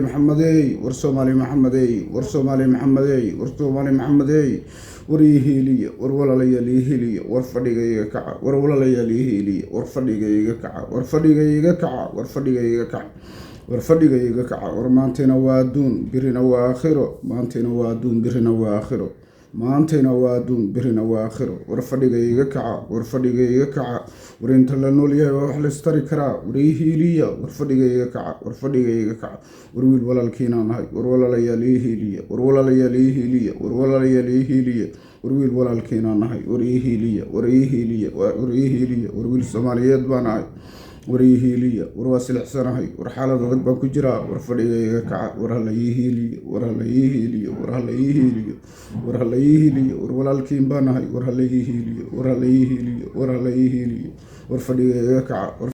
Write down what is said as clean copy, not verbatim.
محمدي ورسومالي محمدي ورسومالي محمدي ورسومالي محمدي وريهيلي ورولا ليهيلي ورفديغا كع ورولا ليهيلي ورفديغا كع ورفديغا كع ورفديغا كع ورفديغا كع ورمانتنا وادون برنا واخره مانتنا وادون برنا واخره maantayna waa adduun birina waa aakhiro war fadhiga iga kaca war fadhiga iga kaca war inta la nool yahay waa wax la istari karaa war ii hiiliya war fadhiga iga kaca war fadhiga iga kaca war wiil walaalkiinaan nahay war walaalayaal ii hiiliya war walaalayaal ii hiiliya war walaalayaal ii hiiliya war wiil walaalkiinaan nahay war ii hiiliya war ii hiiliya war ii hiiliya war wiil Soomaaliyeed baan nahay war ii hiiliya war waa silixsanahay war xaalad adag baan ku jiraa war fadhiga iga kaca war hala ii hiiliya war hala ii hiiliya war hala ii hiiliya war hala ii hiiliya war walaalkiin baan nahay war hala ii hiiliya war hala ii hiiliya war hala ii hiiliya war fadhiga iga kaca